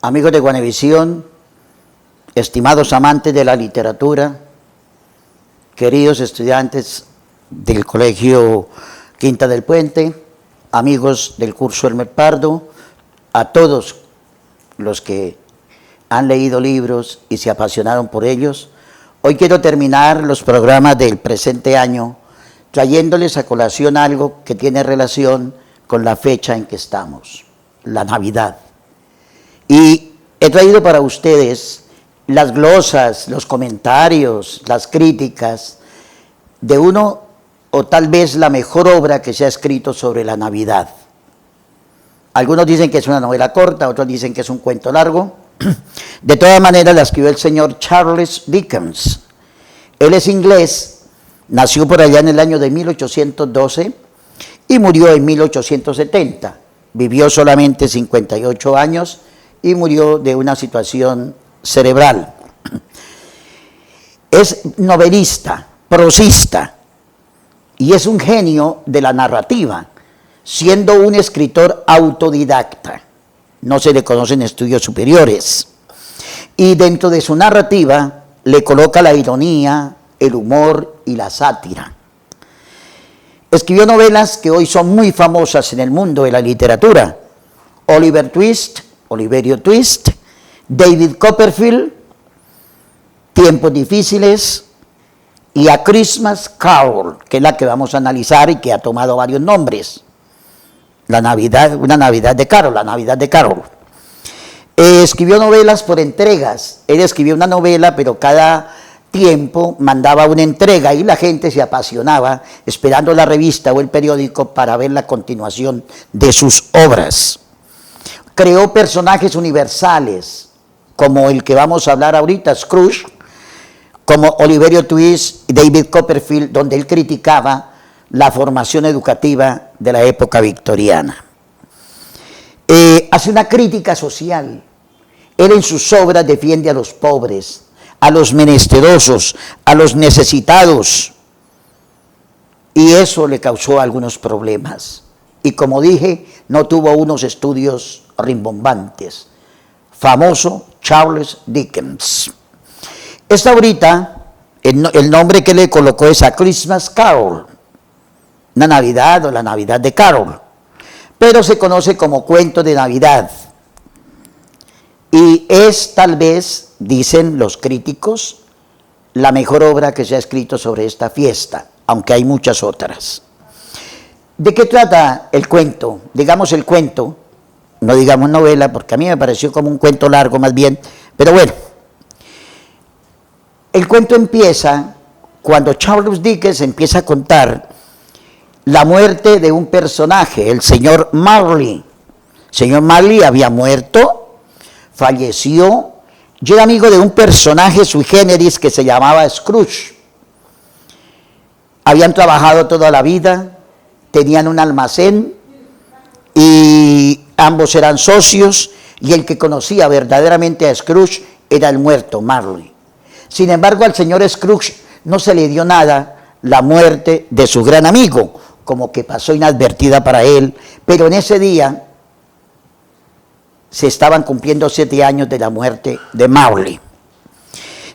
amigos de Guanevisión, estimados amantes de la literatura, queridos estudiantes del Colegio Quinta del Puente, amigos del curso Elmer Pardo, a todos los que han leído libros y se apasionaron por ellos, hoy quiero terminar los programas del presente año trayéndoles a colación algo que tiene relación con la fecha en que estamos, la Navidad. Y he traído para ustedes las glosas, los comentarios, las críticas de uno o tal vez la mejor obra que se ha escrito sobre la Navidad. Algunos dicen que es una novela corta, otros dicen que es un cuento largo. De todas maneras la escribió el señor Charles Dickens. Él es inglés, nació por allá en el año de 1812 y murió en 1870. Vivió solamente 58 años y murió de una situación cerebral. Es novelista, prosista y es un genio de la narrativa, siendo un escritor autodidacta. No se le conocen estudios superiores. Y dentro de su narrativa le coloca la ironía, el humor y la sátira. Escribió novelas que hoy son muy famosas en el mundo de la literatura. Oliverio Twist, David Copperfield, Tiempos difíciles y A Christmas Carol, que es la que vamos a analizar y que ha tomado varios nombres. La Navidad, una Navidad de Carol, la Navidad de Carol. Escribió novelas por entregas. Él escribió una novela, pero cada tiempo mandaba una entrega y la gente se apasionaba esperando la revista o el periódico para ver la continuación de sus obras. Creó personajes universales, como el que vamos a hablar ahorita, Scrooge, como Oliverio Twist y David Copperfield, donde él criticaba la formación educativa de la época victoriana. Hace una crítica social. Él en sus obras defiende a los pobres, a los menesterosos, a los necesitados, y eso le causó algunos problemas. Y como dije, no tuvo unos estudios rimbombantes. Famoso Charles Dickens. Esta ahorita, el nombre que le colocó es A Christmas Carol, una Navidad o la Navidad de Carol, pero se conoce como cuento de Navidad. Y es tal vez, dicen los críticos, la mejor obra que se ha escrito sobre esta fiesta, aunque hay muchas otras. ¿De qué trata el cuento? Digamos el cuento, no digamos novela, porque a mí me pareció como un cuento largo más bien, pero bueno. El cuento empieza cuando Charles Dickens empieza a contar la muerte de un personaje, el señor Marley. El señor Marley había muerto, falleció, y era amigo de un personaje sui generis que se llamaba Scrooge. Habían trabajado toda la vida, tenían un almacén y ambos eran socios, y el que conocía verdaderamente a Scrooge era el muerto Marley. Sin embargo, al señor Scrooge no se le dio nada la muerte de su gran amigo, como que pasó inadvertida para él, pero en ese día se estaban cumpliendo 7 años de la muerte de Marley.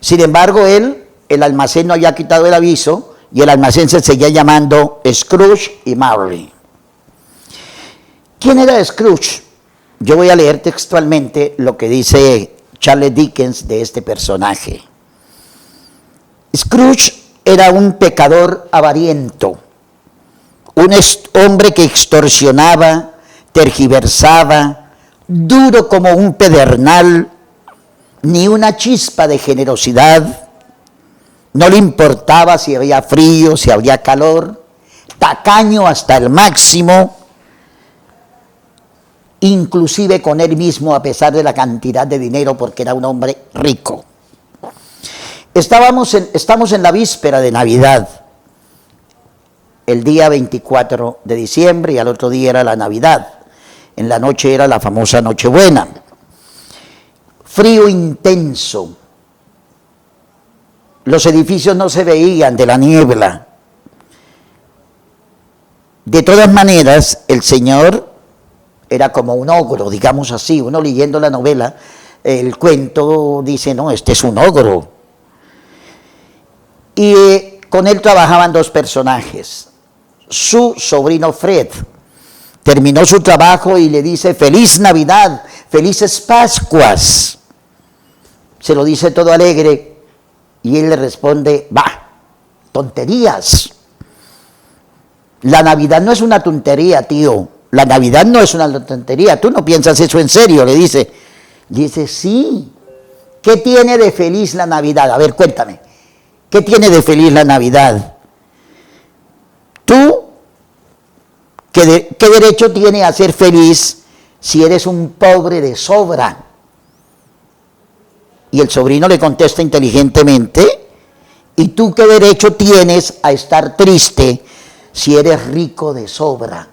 Sin embargo, el almacén no había quitado el aviso y el almacén se seguía llamando Scrooge y Marley. ¿Quién era Scrooge? Yo voy a leer textualmente lo que dice Charles Dickens de este personaje. Scrooge era un pecador avariento, un hombre que extorsionaba, tergiversaba, duro como un pedernal, ni una chispa de generosidad, no le importaba si había frío, si había calor, tacaño hasta el máximo, inclusive con él mismo a pesar de la cantidad de dinero porque era un hombre rico. Estamos en la víspera de Navidad, el día 24 de diciembre y al otro día era la Navidad. En la noche era la famosa Nochebuena. Frío intenso. Los edificios no se veían de la niebla. De todas maneras, el señor era como un ogro, digamos así. Uno leyendo la novela el cuento, dice, no, este es un ogro. Y con él trabajaban dos personajes. Su sobrino Fred terminó su trabajo y le dice, feliz Navidad, felices Pascuas. Se lo dice todo alegre y él le responde, bah, tonterías. La Navidad no es una tontería, tío. La Navidad no es una tontería. Tú no piensas eso en serio, le dice. Dice, sí. ¿Qué tiene de feliz la Navidad? A ver, cuéntame. ¿Qué tiene de feliz la Navidad? Tú, ¿qué derecho tiene a ser feliz si eres un pobre de sobra? Y el sobrino le contesta inteligentemente, ¿y tú qué derecho tienes a estar triste si eres rico de sobra?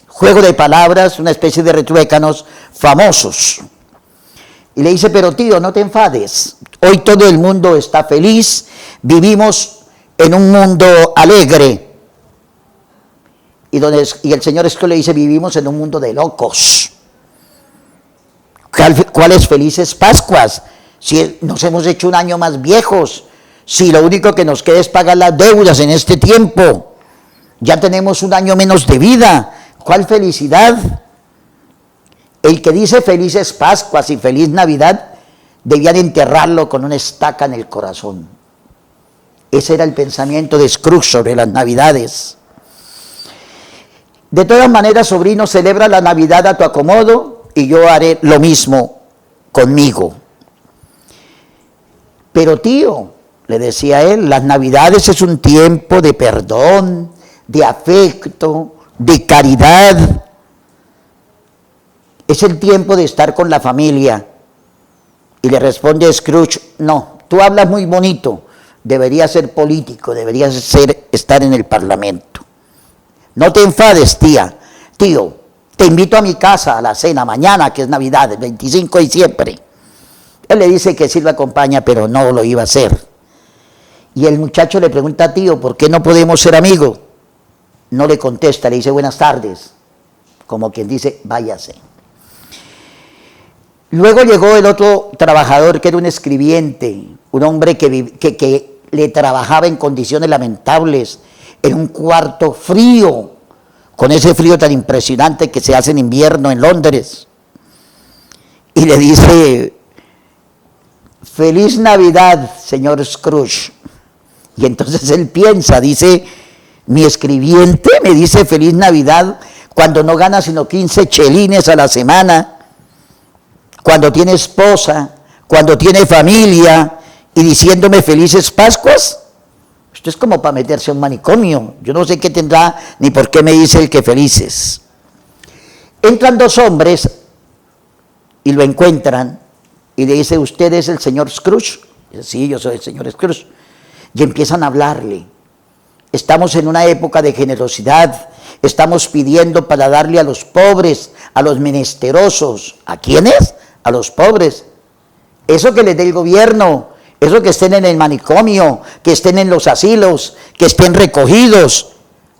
Juego de palabras, una especie de retruécanos famosos. Y le dice, pero tío, no te enfades, hoy todo el mundo está feliz, vivimos en un mundo alegre. Y el señor Scrooge le dice, vivimos en un mundo de locos. ¿Cuáles felices Pascuas? Si nos hemos hecho un año más viejos, si lo único que nos queda es pagar las deudas en este tiempo, ya tenemos un año menos de vida, ¿cuál felicidad? El que dice felices Pascuas y feliz Navidad, debían enterrarlo con una estaca en el corazón. Ese era el pensamiento de Scrooge sobre las Navidades. De todas maneras, sobrino, celebra la Navidad a tu acomodo y yo haré lo mismo conmigo. Pero tío, le decía él, las Navidades es un tiempo de perdón, de afecto, de caridad. Es el tiempo de estar con la familia. Y le responde Scrooge, no, tú hablas muy bonito, deberías ser político, deberías estar en el Parlamento. No te enfades, tío, te invito a mi casa a la cena mañana, que es Navidad, el 25 de diciembre. Él le dice que sí lo acompaña, pero no lo iba a hacer. Y el muchacho le pregunta, tío, ¿por qué no podemos ser amigos? No le contesta, le dice buenas tardes, como quien dice, váyase. Luego llegó el otro trabajador que era un escribiente, un hombre que le trabajaba en condiciones lamentables, en un cuarto frío, con ese frío tan impresionante que se hace en invierno en Londres. Y le dice, feliz Navidad, señor Scrooge. Y entonces él piensa, dice, mi escribiente me dice feliz Navidad cuando no gana sino 15 chelines a la semana, cuando tiene esposa, cuando tiene familia y diciéndome felices Pascuas. Esto es como para meterse a un manicomio. Yo no sé qué tendrá ni por qué me dice el que felices. Entran dos hombres y lo encuentran y le dice, ¿usted es el señor Scrooge? Dice, sí, yo soy el señor Scrooge. Y empiezan a hablarle. Estamos en una época de generosidad. Estamos pidiendo para darle a los pobres, a los menesterosos. ¿A quiénes? A los pobres. Eso que les dé el gobierno, eso que estén en el manicomio, que estén en los asilos, que estén recogidos.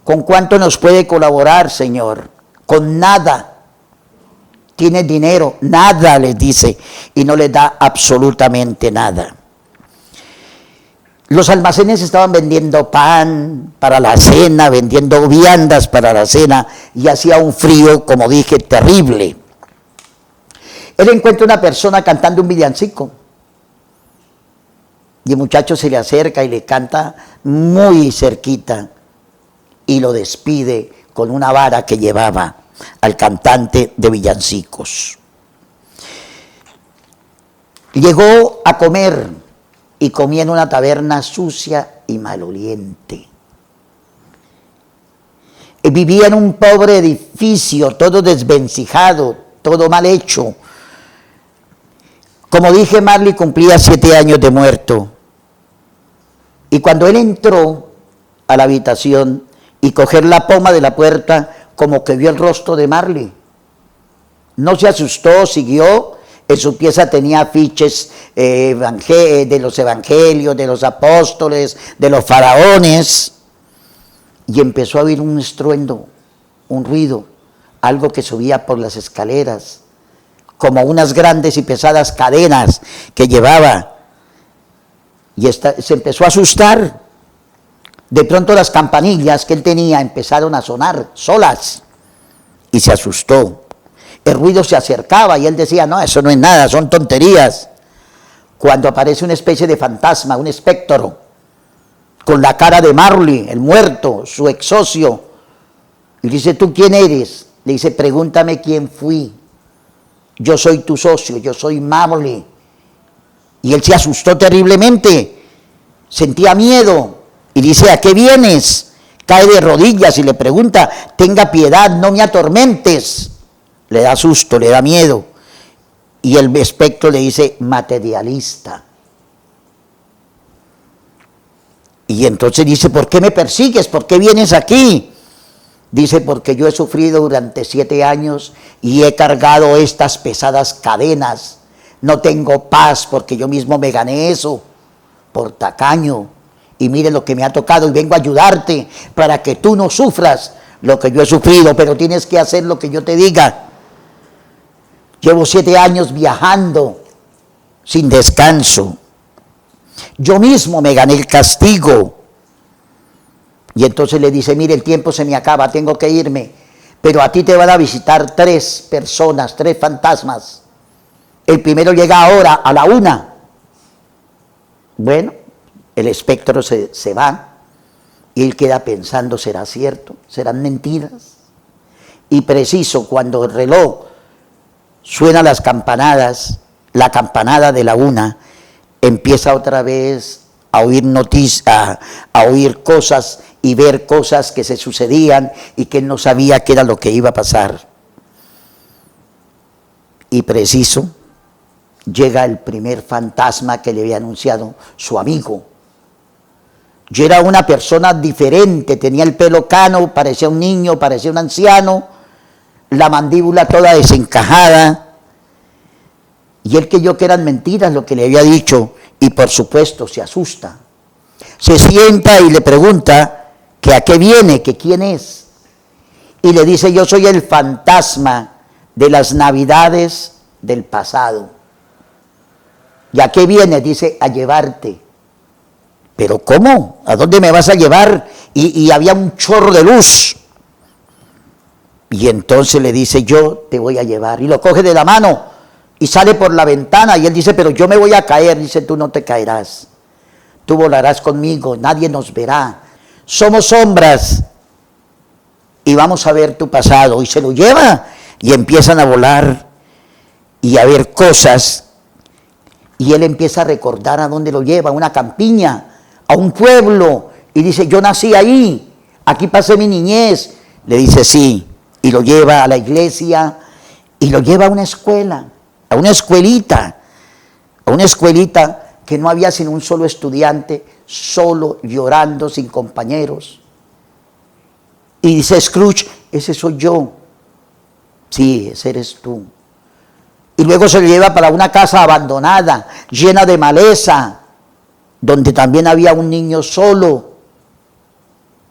¿Con cuánto nos puede colaborar, señor? Con nada. ¿Tienes dinero? Nada, les dice, y no les da absolutamente nada. Los almacenes estaban vendiendo pan para la cena, vendiendo viandas para la cena, y hacía un frío, como dije, terrible. Él encuentra una persona cantando un villancico, y el muchacho se le acerca y le canta muy cerquita, y lo despide con una vara que llevaba al cantante de villancicos. Llegó a comer y comía en una taberna sucia y maloliente. Vivía en un pobre edificio, todo desvencijado, todo mal hecho. Como dije, Marley cumplía 7 años de muerto. Y cuando él entró a la habitación y coger la poma de la puerta, como que vio el rostro de Marley. No se asustó, siguió. En su pieza tenía afiches de los evangelios, de los apóstoles, de los faraones. Y empezó a oír un estruendo, un ruido, algo que subía por las escaleras, como unas grandes y pesadas cadenas que llevaba. Y se empezó a asustar. De pronto las campanillas que él tenía empezaron a sonar solas y se asustó. El ruido se acercaba y él decía, no, eso no es nada, son tonterías. Cuando aparece una especie de fantasma, un espectro, con la cara de Marley, el muerto, su ex socio, y dice, ¿tú quién eres? Le dice, pregúntame quién fui. Yo soy tu socio, yo soy Marley. Y él se asustó terriblemente, sentía miedo, y dice, ¿a qué vienes? Cae de rodillas y le pregunta, tenga piedad, no me atormentes. Le da susto, le da miedo. Y el espectro le dice, materialista. Y entonces dice, ¿por qué me persigues? ¿Por qué vienes aquí? Dice, porque yo he sufrido durante 7 años y he cargado estas pesadas cadenas. No tengo paz porque yo mismo me gané eso, por tacaño. Y mire lo que me ha tocado y vengo a ayudarte para que tú no sufras lo que yo he sufrido, pero tienes que hacer lo que yo te diga. Llevo 7 años viajando sin descanso. Yo mismo me gané el castigo. Y entonces le dice, mire, el tiempo se me acaba, tengo que irme. Pero a ti te van a visitar 3 personas, 3 fantasmas. El primero llega ahora a la 1. Bueno, el espectro se va. Y él queda pensando, ¿será cierto? ¿Serán mentiras? Y preciso, cuando el reloj suena las campanadas, la campanada de la 1, empieza otra vez a oír noticias, a oír cosas y ver cosas que se sucedían y que él no sabía qué era lo que iba a pasar. Y preciso, llega el primer fantasma que le había anunciado su amigo. Yo era una persona diferente, tenía el pelo cano, parecía un niño, parecía un anciano, la mandíbula toda desencajada, y él creyó que eran mentiras lo que le había dicho, y por supuesto se asusta. Se sienta y le pregunta que a qué viene, que quién es, y le dice, yo soy el fantasma de las navidades del pasado. ¿Y a qué viene? Dice, a llevarte. ¿Pero cómo? ¿A dónde me vas a llevar? Y había un chorro de luz. Y entonces le dice, yo te voy a llevar. Y lo coge de la mano y sale por la ventana. Y él dice, pero yo me voy a caer. Dice, tú no te caerás. Tú volarás conmigo, nadie nos verá. Somos sombras y vamos a ver tu pasado. Y se lo lleva y empiezan a volar y a ver cosas. Y él empieza a recordar a dónde lo lleva, a una campiña, a un pueblo, y dice, yo nací ahí, aquí pasé mi niñez. Le dice, sí, y lo lleva a la iglesia, y lo lleva a una escuela, a una escuelita que no había sino un solo estudiante, solo, llorando, sin compañeros. Y dice Scrooge, ese soy yo. Sí, ese eres tú. Y luego se lo lleva para una casa abandonada, llena de maleza, donde también había un niño solo.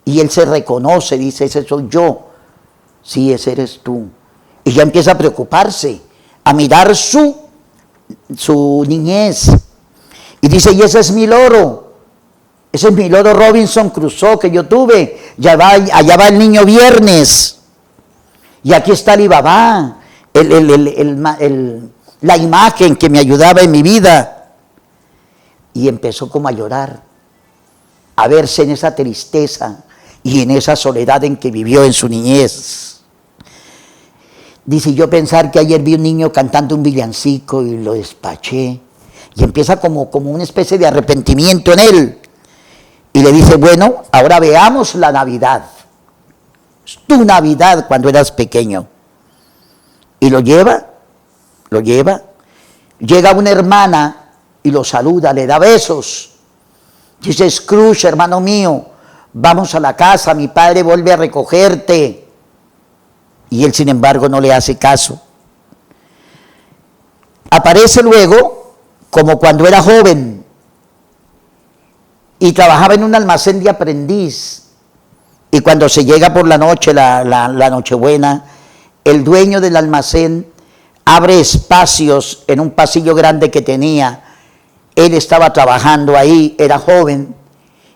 Y él se reconoce, dice, ese soy yo. Sí, ese eres tú. Y ya empieza a preocuparse, a mirar su niñez. Y dice, y ese es mi loro. Ese es mi loro Robinson Crusoe que yo tuve. Allá va el niño Viernes. Y aquí está Alibaba, la imagen que me ayudaba en mi vida. Y empezó como a llorar, a verse en esa tristeza y en esa soledad en que vivió en su niñez. Dice, yo pensar que ayer vi un niño cantando un villancico y lo despaché. Y empieza como una especie de arrepentimiento en él. Y le dice, bueno, ahora veamos la Navidad. Es tu Navidad cuando eras pequeño. Y lo lleva. Llega una hermana y lo saluda, le da besos. Dice, Scrooge, hermano mío, vamos a la casa, mi padre vuelve a recogerte. Y él, sin embargo, no le hace caso. Aparece luego, como cuando era joven, y trabajaba en un almacén de aprendiz. Y cuando se llega por la noche, la Nochebuena, el dueño del almacén abre espacios en un pasillo grande que tenía. Él estaba trabajando ahí, era joven,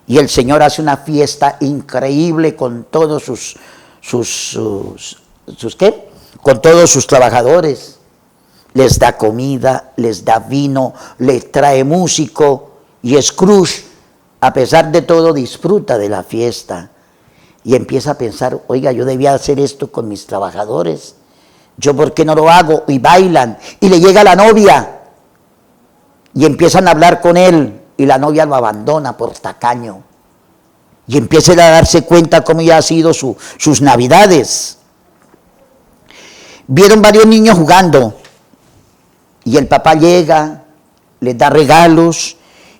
y el Señor hace una fiesta increíble con todos con todos sus trabajadores. Les da comida, les da vino, les trae músico, y Scrooge, a pesar de todo, disfruta de la fiesta. Y empieza a pensar, oiga, yo debía hacer esto con mis trabajadores. ¿Yo por qué no lo hago? Y bailan. Y le llega la novia. Y empiezan a hablar con él. Y la novia lo abandona por tacaño. Y empieza a darse cuenta cómo ya ha sido sus navidades. Vieron varios niños jugando. Y el papá llega, les da regalos.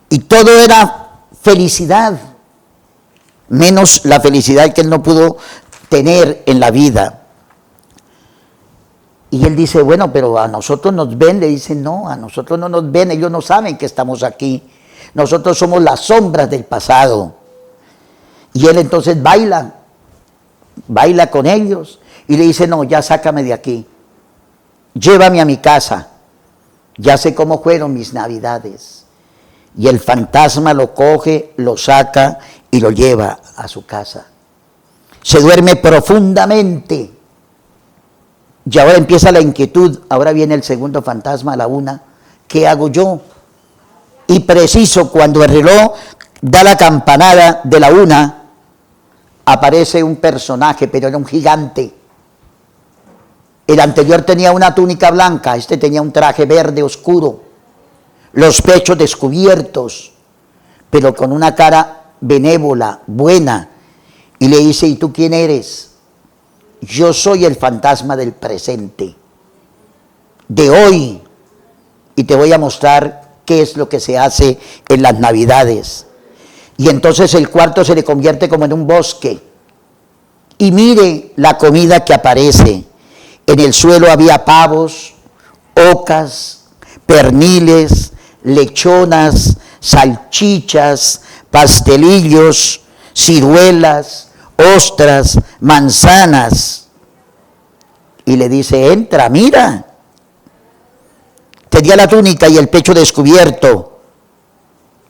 Y todo era felicidad. Menos la felicidad que él no pudo tener en la vida. Y él dice, bueno, pero a nosotros nos ven. Le dicen, no, a nosotros no nos ven, ellos no saben que estamos aquí. Nosotros somos las sombras del pasado. Y él entonces baila con ellos. Y le dice, no, ya sácame de aquí. Llévame a mi casa. Ya sé cómo fueron mis navidades. Y el fantasma lo coge, lo saca y lo lleva a su casa. Se duerme profundamente. Y ahora empieza la inquietud. Ahora viene el segundo fantasma a la 1. ¿Qué hago yo? Y preciso cuando el reloj da la campanada de la 1, aparece un personaje, pero era un gigante. El anterior tenía una túnica blanca, este tenía un traje verde oscuro, los pechos descubiertos, pero con una cara benévola, buena, y le dice, ¿y tú quién eres? Yo soy el fantasma del presente, de hoy, y te voy a mostrar qué es lo que se hace en las navidades. Y entonces el cuarto se le convierte como en un bosque, y mire la comida que aparece. En el suelo había pavos, ocas, perniles, lechonas, salchichas, pastelillos, ciruelas, ostras, manzanas. Y le dice, entra, mira. Tenía la túnica y el pecho descubierto.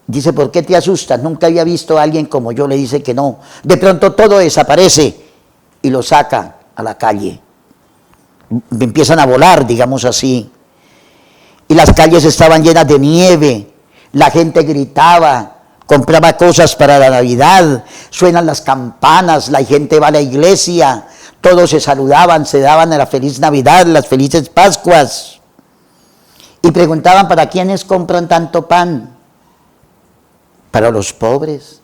Dice, ¿por qué te asustas? Nunca había visto a alguien como yo. Le dice que no. De pronto todo desaparece y lo saca a la calle. Empiezan a volar, digamos así. Y las calles estaban llenas de nieve. La gente gritaba, compraba cosas para la Navidad, suenan las campanas, la gente va a la iglesia, todos se saludaban, se daban a la feliz Navidad, las felices Pascuas. Y preguntaban, ¿para quiénes compran tanto pan? Para los pobres.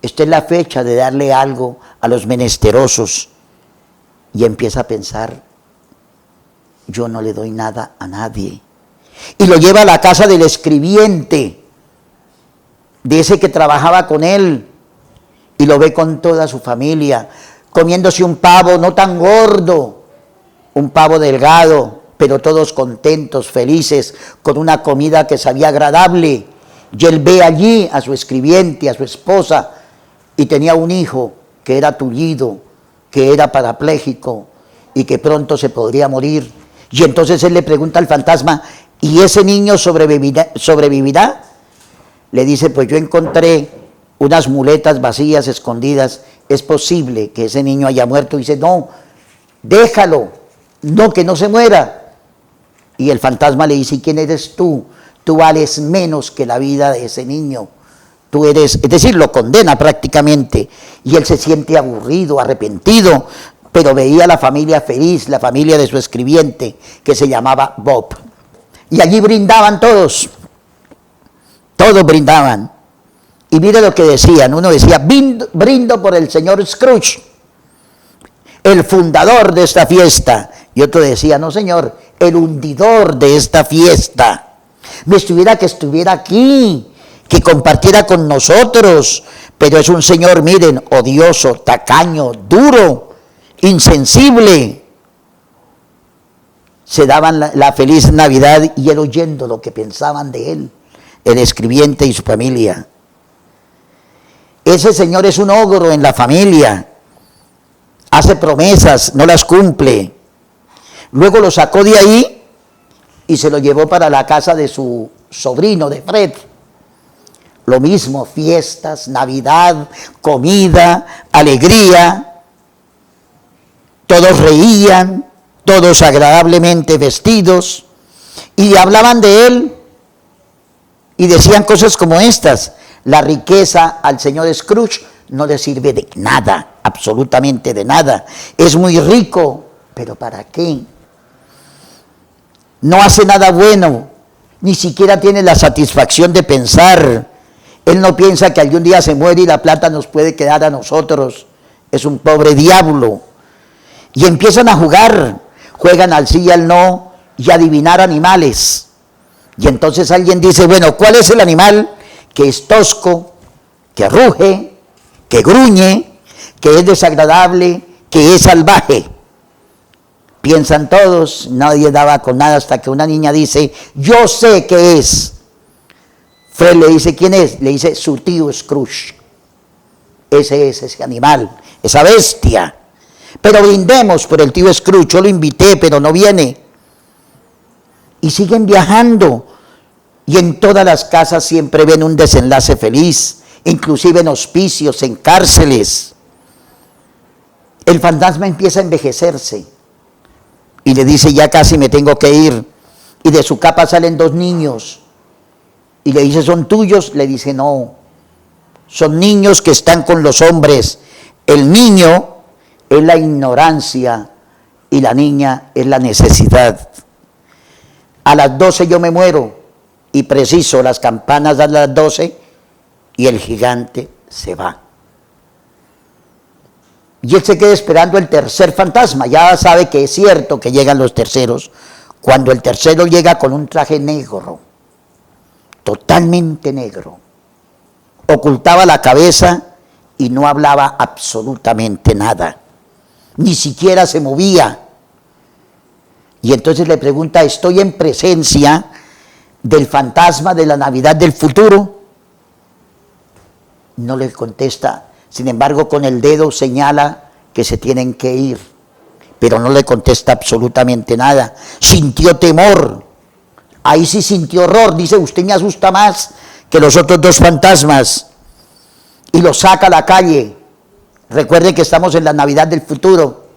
Esta es la fecha de darle algo a los menesterosos. Y empieza a pensar, yo no le doy nada a nadie. Y lo lleva a la casa del escribiente, de ese que trabajaba con él, y lo ve con toda su familia, comiéndose un pavo no tan gordo, un pavo delgado, pero todos contentos, felices, con una comida que sabía agradable. Y él ve allí a su escribiente, a su esposa, y tenía un hijo que era tullido, que era parapléjico, y que pronto se podría morir. Y entonces él le pregunta al fantasma, ¿y ese niño sobrevivirá? Le dice, pues yo encontré unas muletas vacías, escondidas, es posible que ese niño haya muerto. Y dice, no, déjalo, no, que no se muera. Y el fantasma le dice, ¿y quién eres tú? Tú vales menos que la vida de ese niño. Tú eres, es decir, lo condena prácticamente. Y él se siente aburrido, arrepentido, pero veía a la familia feliz, la familia de su escribiente, que se llamaba Bob. Y allí brindaban todos brindaban. Y mire lo que decían, uno decía, brindo por el señor Scrooge, el fundador de esta fiesta. Y otro decía, no señor, el hundidor de esta fiesta. Me estuviera que estuviera aquí, que compartiera con nosotros, pero es un señor, miren, odioso, tacaño, duro, insensible. Se daban la feliz Navidad y él oyendo lo que pensaban de él, el escribiente y su familia. Ese señor es un ogro en la familia, hace promesas, no las cumple. Luego lo sacó de ahí y se lo llevó para la casa de su sobrino, de Fred. Lo mismo, fiestas, Navidad, comida, alegría. Todos reían, todos agradablemente vestidos, y hablaban de él y decían cosas como estas: la riqueza al señor Scrooge no le sirve de nada, absolutamente de nada. Es muy rico, pero ¿para qué? No hace nada bueno, ni siquiera tiene la satisfacción de pensar. Él no piensa que algún día se muere y la plata nos puede quedar a nosotros. Es un pobre diablo. Y empiezan a jugar, juegan al sí y al no, y adivinar animales. Y entonces alguien dice, bueno, ¿cuál es el animal que es tosco, que ruge, que gruñe, que es desagradable, que es salvaje? Piensan todos, nadie daba con nada hasta que una niña dice, yo sé qué es. Fred le dice, ¿quién es? Le dice, su tío Scrooge. Ese es ese animal, esa bestia. Pero brindemos por el tío Scrooge, yo lo invité, pero no viene. Y siguen viajando. Y en todas las casas siempre ven un desenlace feliz, inclusive en hospicios, en cárceles. El fantasma empieza a envejecerse y le dice, ya casi me tengo que ir. Y de su capa salen dos niños. Y le dice, ¿son tuyos? Le dice, no, son niños que están con los hombres. El niño es la ignorancia y la niña es la necesidad. A las 12 yo me muero, y preciso, las campanas dan las 12 y el gigante se va. Y él se queda esperando el tercer fantasma. Ya sabe que es cierto que llegan los terceros, cuando el tercero llega con un traje negro, totalmente negro, ocultaba la cabeza y no hablaba absolutamente nada, ni siquiera se movía. Y entonces le pregunta, ¿estoy en presencia del fantasma de la Navidad del futuro? No le contesta. Sin embargo, con el dedo señala que se tienen que ir, pero no le contesta absolutamente nada. Sintió temor, ahí sí sintió horror. Dice, usted me asusta más que los otros dos fantasmas, y lo saca a la calle. Recuerde que estamos en la Navidad del futuro.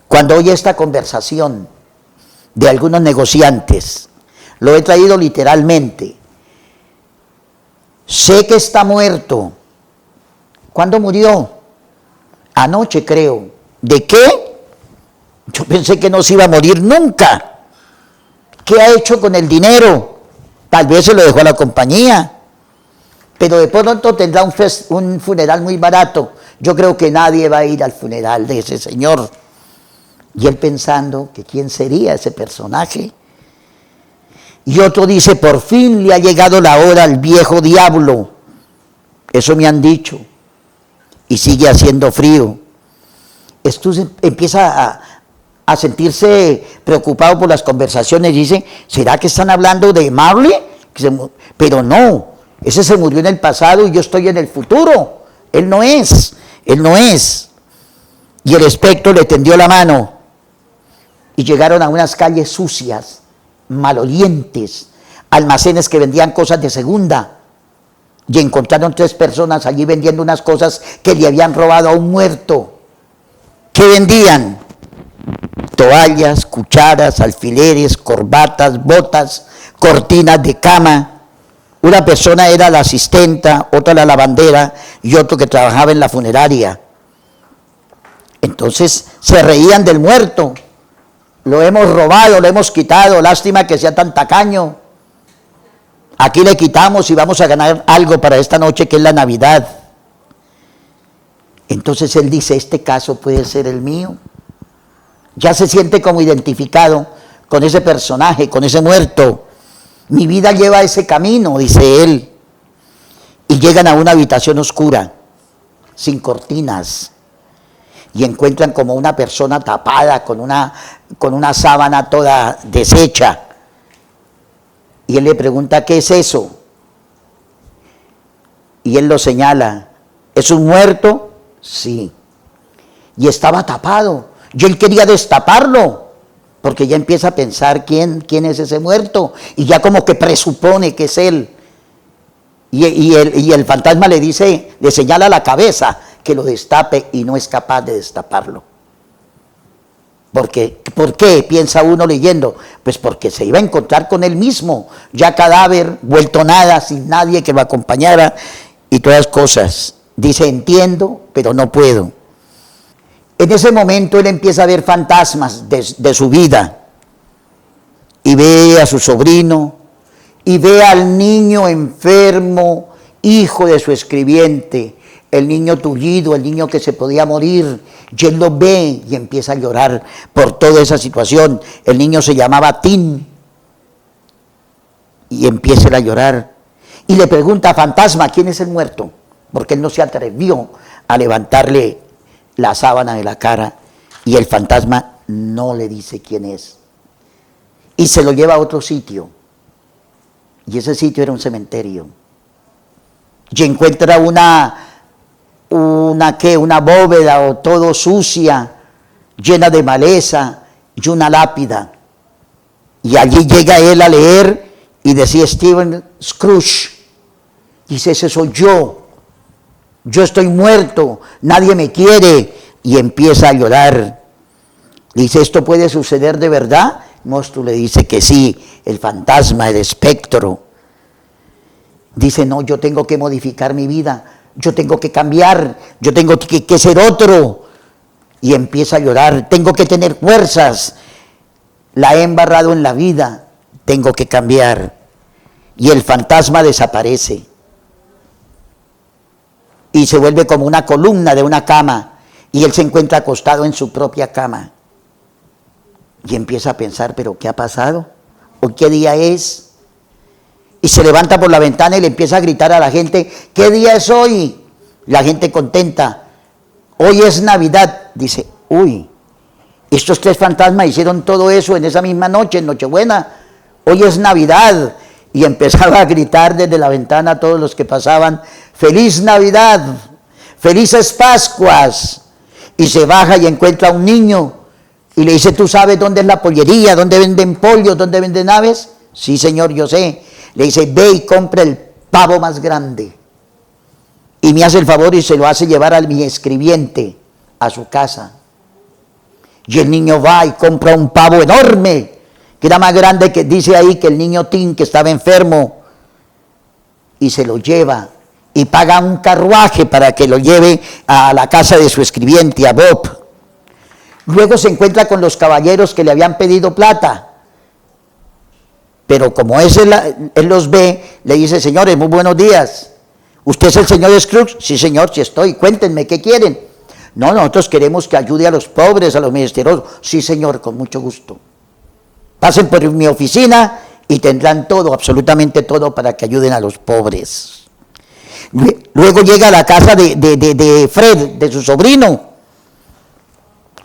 Cuando oye esta conversación de algunos negociantes, lo he traído literalmente. Sé que está muerto. ¿Cuándo murió? Anoche, creo. ¿De qué? Yo pensé que no se iba a morir nunca. ¿Qué ha hecho con el dinero? Tal vez se lo dejó a la compañía, pero de pronto tendrá un funeral muy barato. Yo creo que nadie va a ir al funeral de ese señor. Y él pensando que quién sería ese personaje. Y otro dice, por fin le ha llegado la hora al viejo diablo. Eso me han dicho. Y sigue haciendo frío. Esto empieza a sentirse preocupado por las conversaciones. Dice, ¿será que están hablando de Marley? Pero no, ese se murió en el pasado y yo estoy en el futuro. Él no es. Y el espectro le tendió la mano. Y llegaron a unas calles sucias, malolientes, almacenes que vendían cosas de segunda. Y encontraron 3 personas allí vendiendo unas cosas que le habían robado a un muerto. ¿Qué vendían? Toallas, cucharas, alfileres, corbatas, botas, cortinas de cama. Una persona era la asistenta, otra la lavandera y otro que trabajaba en la funeraria. Entonces se reían del muerto. Lo hemos robado, lo hemos quitado, lástima que sea tan tacaño. Aquí le quitamos y vamos a ganar algo para esta noche que es la Navidad. Entonces él dice, este caso puede ser el mío. Ya se siente como identificado con ese personaje, con ese muerto. Mi vida lleva ese camino, dice él. Y llegan a una habitación oscura, sin cortinas. Y encuentran como una persona tapada con una sábana toda deshecha. Y él le pregunta, ¿qué es eso? Y él lo señala. ¿Es un muerto? Sí. Y estaba tapado. Y él quería destaparlo porque ya empieza a pensar quién es ese muerto, y ya como que presupone que es él. Y el fantasma le dice, le señala la cabeza que lo destape, y no es capaz de destaparlo. ¿Por qué? Piensa uno leyendo. Pues porque se iba a encontrar con él mismo, ya cadáver, vuelto nada, sin nadie que lo acompañara y todas cosas. Dice, entiendo, pero no puedo. En ese momento él empieza a ver fantasmas de su vida, y ve a su sobrino, y ve al niño enfermo, hijo de su escribiente, el niño tullido, el niño que se podía morir, y él lo ve y empieza a llorar por toda esa situación. El niño se llamaba Tin, y empieza a llorar, y le pregunta, fantasma, ¿quién es el muerto? Porque él no se atrevió a levantarle la sábana de la cara, y el fantasma no le dice quién es, y se lo lleva a otro sitio, y ese sitio era un cementerio, y encuentra una bóveda o todo sucia, llena de maleza, y una lápida, y allí llega él a leer, y decía Stephen Scrooge, dice, ese soy yo estoy muerto, nadie me quiere, y empieza a llorar. Dice, ¿esto puede suceder de verdad? Monstruo le dice que sí, el fantasma, el espectro. Dice, no, yo tengo que modificar mi vida, yo tengo que cambiar, yo tengo que ser otro. Y empieza a llorar, tengo que tener fuerzas, la he embarrado en la vida, tengo que cambiar. Y el fantasma desaparece. Y se vuelve como una columna de una cama, y él se encuentra acostado en su propia cama. Y empieza a pensar, ¿pero qué ha pasado? ¿O qué día es? Y se levanta por la ventana y le empieza a gritar a la gente, ¿qué día es hoy? La gente contenta, hoy es Navidad. Dice, uy, estos tres fantasmas hicieron todo eso en esa misma noche, en Nochebuena, hoy es Navidad. Y empezaba a gritar desde la ventana a todos los que pasaban, ¡Feliz Navidad! ¡Felices Pascuas! Y se baja y encuentra a un niño y le dice, ¿tú sabes dónde es la pollería? ¿Dónde venden pollos? ¿Dónde venden aves? Sí, señor, yo sé. Le dice, ve y compra el pavo más grande. Y me hace el favor y se lo hace llevar a mi escribiente a su casa. Y el niño va y compra un pavo enorme, que era más grande, que dice ahí que el niño Tim, que estaba enfermo, y se lo lleva, y paga un carruaje para que lo lleve a la casa de su escribiente, a Bob. Luego se encuentra con los caballeros que le habían pedido plata, pero como él los ve, le dice, señores, muy buenos días, ¿usted es el señor Scrooge? Sí, señor, sí estoy, cuéntenme, ¿qué quieren? No, nosotros queremos que ayude a los pobres, a los menesterosos. Sí, señor, con mucho gusto. Pasen por mi oficina y tendrán todo, absolutamente todo, para que ayuden a los pobres. Luego llega a la casa de Fred, de su sobrino,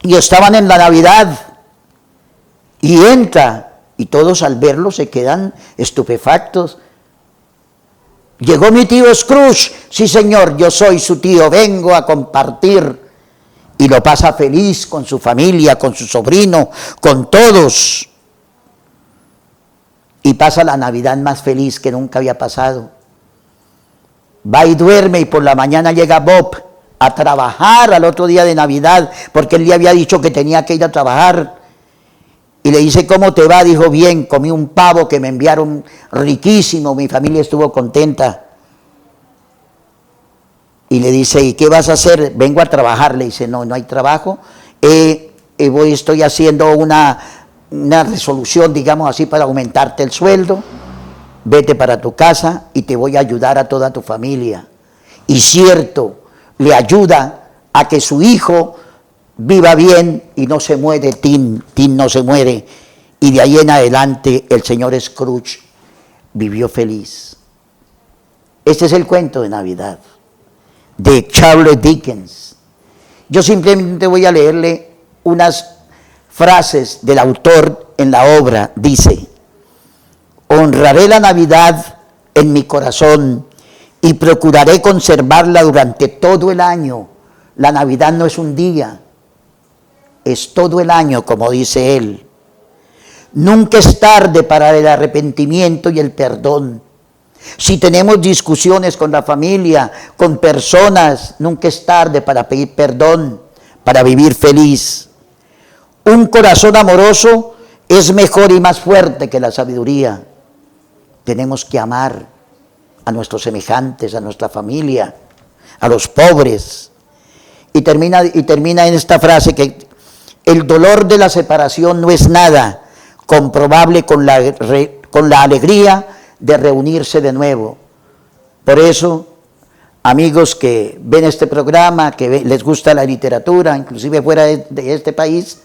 y estaban en la Navidad, y entra, y todos al verlo se quedan estupefactos. Llegó mi tío Scrooge, sí señor, yo soy su tío, vengo a compartir, y lo pasa feliz con su familia, con su sobrino, con todos. Y pasa la Navidad más feliz que nunca había pasado. Va y duerme, y por la mañana llega Bob a trabajar al otro día de Navidad, porque él le había dicho que tenía que ir a trabajar. Y le dice, ¿cómo te va? Dijo, bien, comí un pavo que me enviaron riquísimo, mi familia estuvo contenta. Y le dice, ¿y qué vas a hacer? Vengo a trabajar. Le dice, no, no hay trabajo. Estoy haciendo una resolución, digamos así, para aumentarte el sueldo. Vete para tu casa y te voy a ayudar a toda tu familia. Y cierto, le ayuda a que su hijo viva bien y no se muere, Tim no se muere. Y de ahí en adelante el señor Scrooge vivió feliz. Este es el cuento de Navidad de Charles Dickens. Yo simplemente voy a leerle unas frases del autor en la obra. Dice, honraré la Navidad en mi corazón y procuraré conservarla durante todo el año. La Navidad no es un día, es todo el año, como dice él. Nunca es tarde para el arrepentimiento y el perdón. Si tenemos discusiones con la familia, con personas, nunca es tarde para pedir perdón, para vivir feliz. Un corazón amoroso es mejor y más fuerte que la sabiduría. Tenemos que amar a nuestros semejantes, a nuestra familia, a los pobres. Y termina en esta frase que el dolor de la separación no es nada comprobable con la alegría de reunirse de nuevo. Por eso, amigos que ven este programa, que les gusta la literatura, inclusive fuera de este país,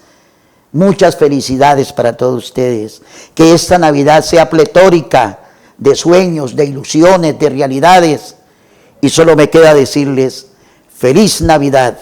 muchas felicidades para todos ustedes. Que esta Navidad sea pletórica de sueños, de ilusiones, de realidades. Y solo me queda decirles, feliz Navidad.